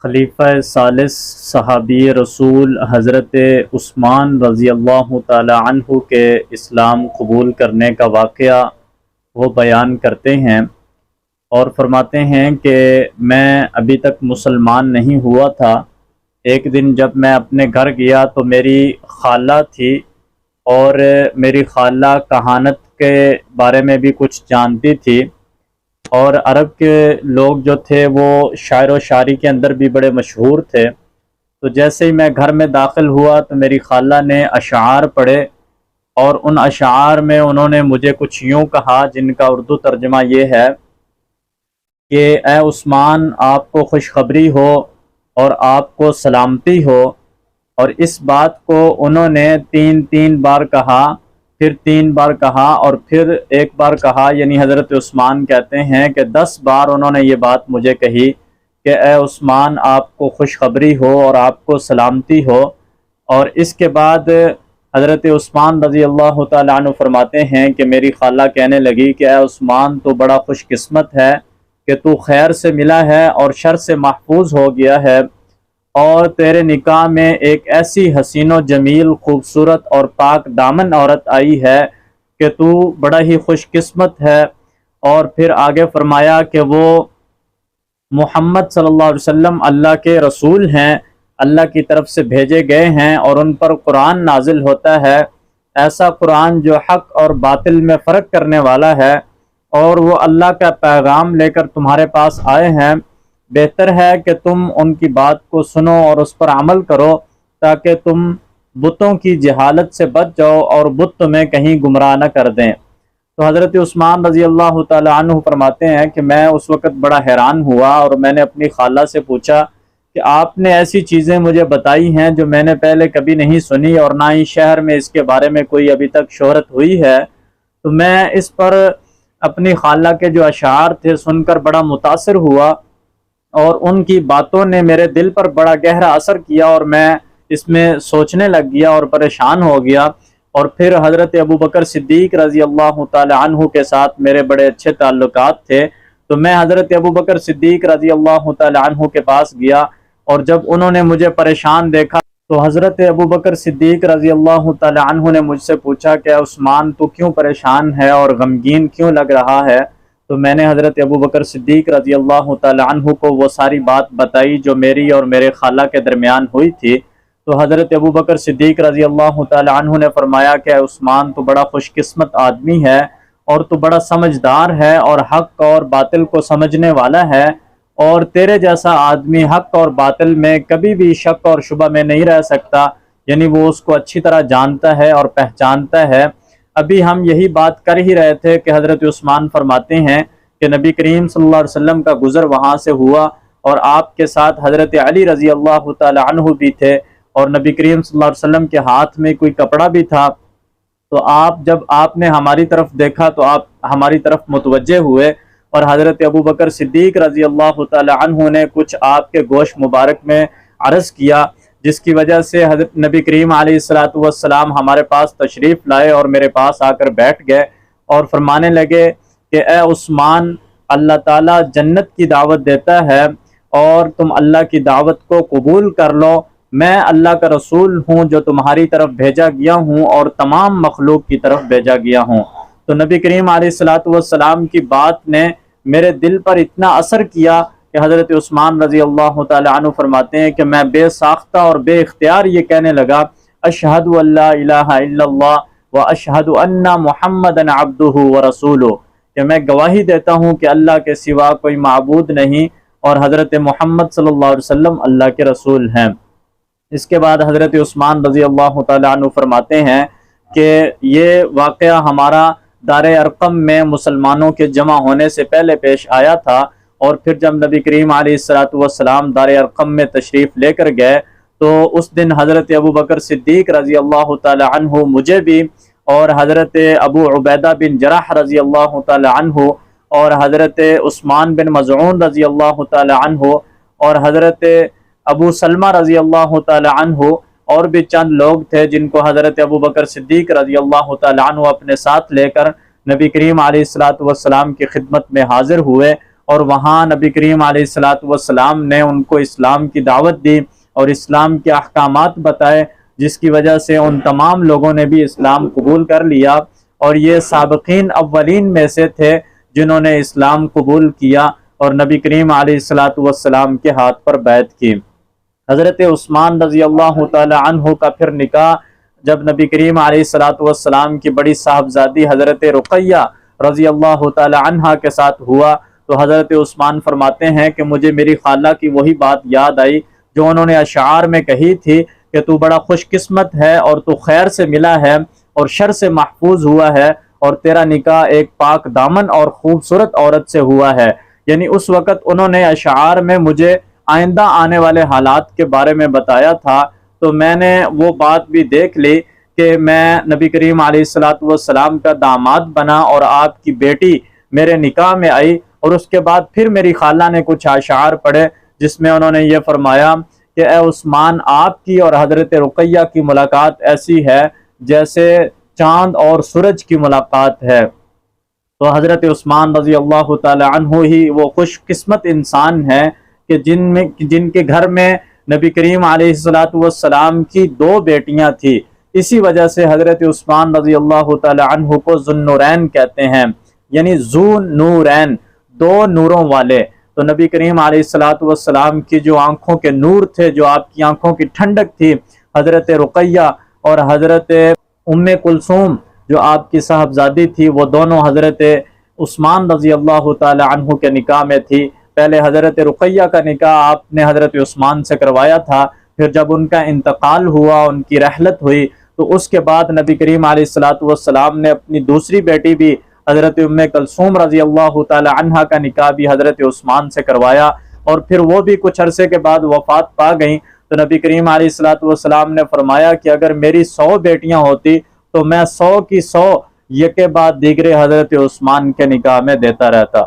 خلیفہ ثالث صحابی رسول حضرت عثمان رضی اللہ تعالی عنہ کے اسلام قبول کرنے کا واقعہ وہ بیان کرتے ہیں اور فرماتے ہیں کہ میں ابھی تک مسلمان نہیں ہوا تھا۔ ایک دن جب میں اپنے گھر گیا تو میری خالہ تھی اور میری خالہ کہانت کے بارے میں بھی کچھ جانتی تھی، اور عرب کے لوگ جو تھے وہ شاعر و شاعری کے اندر بھی بڑے مشہور تھے۔ تو جیسے ہی میں گھر میں داخل ہوا تو میری خالہ نے اشعار پڑھے، اور ان اشعار میں انہوں نے مجھے کچھ یوں کہا جن کا اردو ترجمہ یہ ہے کہ اے عثمان، آپ کو خوشخبری ہو اور آپ کو سلامتی ہو۔ اور اس بات کو انہوں نے تین بار کہا، پھر 3 بار کہا، اور پھر 1 بار کہا، یعنی حضرت عثمان کہتے ہیں کہ 10 بار انہوں نے یہ بات مجھے کہی کہ اے عثمان، آپ کو خوشخبری ہو اور آپ کو سلامتی ہو۔ اور اس کے بعد حضرت عثمان رضی اللہ تعالیٰ عنہ فرماتے ہیں کہ میری خالہ کہنے لگی کہ اے عثمان، تو بڑا خوش قسمت ہے کہ تو خیر سے ملا ہے اور شر سے محفوظ ہو گیا ہے، اور تیرے نکاح میں ایک ایسی حسین و جمیل، خوبصورت اور پاک دامن عورت آئی ہے کہ تو بڑا ہی خوش قسمت ہے۔ اور پھر آگے فرمایا کہ وہ محمد صلی اللہ علیہ وسلم اللہ کے رسول ہیں، اللہ کی طرف سے بھیجے گئے ہیں، اور ان پر قرآن نازل ہوتا ہے، ایسا قرآن جو حق اور باطل میں فرق کرنے والا ہے، اور وہ اللہ کا پیغام لے کر تمہارے پاس آئے ہیں۔ بہتر ہے کہ تم ان کی بات کو سنو اور اس پر عمل کرو، تاکہ تم بتوں کی جہالت سے بچ جاؤ اور بت تمہیں کہیں گمراہ نہ کر دیں۔ تو حضرت عثمان رضی اللہ تعالی عنہ فرماتے ہیں کہ میں اس وقت بڑا حیران ہوا، اور میں نے اپنی خالہ سے پوچھا کہ آپ نے ایسی چیزیں مجھے بتائی ہیں جو میں نے پہلے کبھی نہیں سنی، اور نہ ہی شہر میں اس کے بارے میں کوئی ابھی تک شہرت ہوئی ہے۔ تو میں اس پر اپنی خالہ کے جو اشعار تھے سن کر بڑا متاثر ہوا، اور ان کی باتوں نے میرے دل پر بڑا گہرا اثر کیا، اور میں اس میں سوچنے لگ گیا اور پریشان ہو گیا۔ اور پھر حضرت ابوبکر صدیق رضی اللہ تعالی عنہ کے ساتھ میرے بڑے اچھے تعلقات تھے، تو میں حضرت ابوبکر صدیق رضی اللہ تعالی عنہ کے پاس گیا، اور جب انہوں نے مجھے پریشان دیکھا تو حضرت ابوبکر صدیق رضی اللہ تعالی عنہ نے مجھ سے پوچھا کہ عثمان، تو کیوں پریشان ہے اور غمگین کیوں لگ رہا ہے؟ تو میں نے حضرت ابوبکر صدیق رضی اللہ تعالی عنہ کو وہ ساری بات بتائی جو میری اور میرے خالہ کے درمیان ہوئی تھی۔ تو حضرت ابوبکر صدیق رضی اللہ تعالی عنہ نے فرمایا کہ عثمان، تو بڑا خوش قسمت آدمی ہے، اور تو بڑا سمجھدار ہے اور حق اور باطل کو سمجھنے والا ہے، اور تیرے جیسا آدمی حق اور باطل میں کبھی بھی شک اور شبہ میں نہیں رہ سکتا، یعنی وہ اس کو اچھی طرح جانتا ہے اور پہچانتا ہے۔ ابھی ہم یہی بات کر ہی رہے تھے کہ حضرت عثمان فرماتے ہیں کہ نبی کریم صلی اللہ علیہ وسلم کا گزر وہاں سے ہوا، اور آپ کے ساتھ حضرت علی رضی اللہ تعالی عنہ بھی تھے، اور نبی کریم صلی اللہ علیہ وسلم کے ہاتھ میں کوئی کپڑا بھی تھا۔ تو جب آپ نے ہماری طرف دیکھا تو آپ ہماری طرف متوجہ ہوئے، اور حضرت ابوبکر صدیق رضی اللہ تعالی عنہ نے کچھ آپ کے گوشت مبارک میں عرض کیا، جس کی وجہ سے حضرت نبی کریم علیہ السلام ہمارے پاس تشریف لائے اور میرے پاس آ کر بیٹھ گئے، اور فرمانے لگے کہ اے عثمان، اللہ تعالیٰ جنت کی دعوت دیتا ہے، اور تم اللہ کی دعوت کو قبول کر لو۔ میں اللہ کا رسول ہوں جو تمہاری طرف بھیجا گیا ہوں، اور تمام مخلوق کی طرف بھیجا گیا ہوں۔ تو نبی کریم علیہ السلام کی بات نے میرے دل پر اتنا اثر کیا کہ حضرت عثمان رضی اللہ تعالی عنہ فرماتے ہیں کہ میں بے ساختہ اور بے اختیار یہ کہنے لگا، اشہد ان لا الہ الا اللہ و اشہد ان محمدًا عبدہ و رسولہ، کہ میں گواہی دیتا ہوں کہ اللہ کے سوا کوئی معبود نہیں، اور حضرت محمد صلی اللہ علیہ وسلم اللہ کے رسول ہیں۔ اس کے بعد حضرت عثمان رضی اللہ تعالی عنہ فرماتے ہیں کہ یہ واقعہ ہمارا دار ارقم میں مسلمانوں کے جمع ہونے سے پہلے پیش آیا تھا، اور پھر جب نبی کریم علیہ السلام دار ارقم میں تشریف لے کر گئے تو اس دن حضرت ابوبکر صدیق رضی اللہ تعالی عنہ مجھے بھی، اور حضرت ابو عبیدہ بن جرح رضی اللہ تعالی عنہ، اور حضرت عثمان بن مظعون رضی اللہ تعالی عنہ، اور حضرت ابو سلمہ رضی اللہ تعالی عنہ، اور بھی چند لوگ تھے جن کو حضرت ابوبکر صدیق رضی اللہ تعالی عنہ اپنے ساتھ لے کر نبی کریم علیہ السلام کی خدمت میں حاضر ہوئے، اور وہاں نبی کریم علیہ الصلوۃ والسلام نے ان کو اسلام کی دعوت دی اور اسلام کے احکامات بتائے، جس کی وجہ سے ان تمام لوگوں نے بھی اسلام قبول کر لیا، اور یہ سابقین اولین میں سے تھے جنہوں نے اسلام قبول کیا اور نبی کریم علیہ الصلوۃ والسلام کے ہاتھ پر بیعت کی۔ حضرت عثمان رضی اللہ تعالی عنہ کا پھر نکاح جب نبی کریم علیہ الصلوۃ والسلام کی بڑی صاحبزادی حضرت رقیہ رضی اللہ تعالی عنہ کے ساتھ ہوا، تو حضرت عثمان فرماتے ہیں کہ مجھے میری خالہ کی وہی بات یاد آئی جو انہوں نے اشعار میں کہی تھی کہ تو بڑا خوش قسمت ہے اور تو خیر سے ملا ہے اور شر سے محفوظ ہوا ہے، اور تیرا نکاح ایک پاک دامن اور خوبصورت عورت سے ہوا ہے۔ یعنی اس وقت انہوں نے اشعار میں مجھے آئندہ آنے والے حالات کے بارے میں بتایا تھا، تو میں نے وہ بات بھی دیکھ لی کہ میں نبی کریم علیہ الصلوۃ والسلام کا داماد بنا اور آپ کی بیٹی میرے نکاح میں آئی، اور اس کے بعد پھر میری خالہ نے کچھ اشعار پڑھے جس میں انہوں نے یہ فرمایا کہ اے عثمان، آپ کی اور حضرت رقیہ کی ملاقات ایسی ہے جیسے چاند اور سورج کی ملاقات ہے۔ تو حضرت عثمان رضی اللہ تعالی عنہ ہی وہ خوش قسمت انسان ہیں کہ جن کے گھر میں نبی کریم علیہ الصلوۃ والسلام کی 2 بیٹیاں تھیں۔ اسی وجہ سے حضرت عثمان رضی اللہ تعالی عنہ کو ذو النورین کہتے ہیں، یعنی ذو نورین، 2 نوروں والے۔ تو نبی کریم علیہ الصلوۃ والسلام کی جو آنکھوں کے نور تھے، جو آپ کی آنکھوں کی ٹھنڈک تھی، حضرت رقیہ اور حضرت ام کلثوم جو آپ کی صاحبزادی تھی، وہ دونوں حضرت عثمان رضی اللہ تعالی عنہ کے نکاح میں تھی۔ پہلے حضرت رقیہ کا نکاح آپ نے حضرت عثمان سے کروایا تھا، پھر جب ان کا انتقال ہوا، ان کی رحلت ہوئی، تو اس کے بعد نبی کریم علیہ الصلوۃ والسلام نے اپنی دوسری بیٹی بھی حضرت ام کلثوم رضی اللہ تعالی عنہ کا نکاح بھی حضرت عثمان سے کروایا، اور پھر وہ بھی کچھ عرصے کے بعد وفات پا گئیں۔ تو نبی کریم علیہ الصلوۃ والسلام نے فرمایا کہ اگر میری 100 بیٹیاں ہوتی تو میں 100 کی 100 یکے بعد دیگرے حضرت عثمان کے نکاح میں دیتا رہتا۔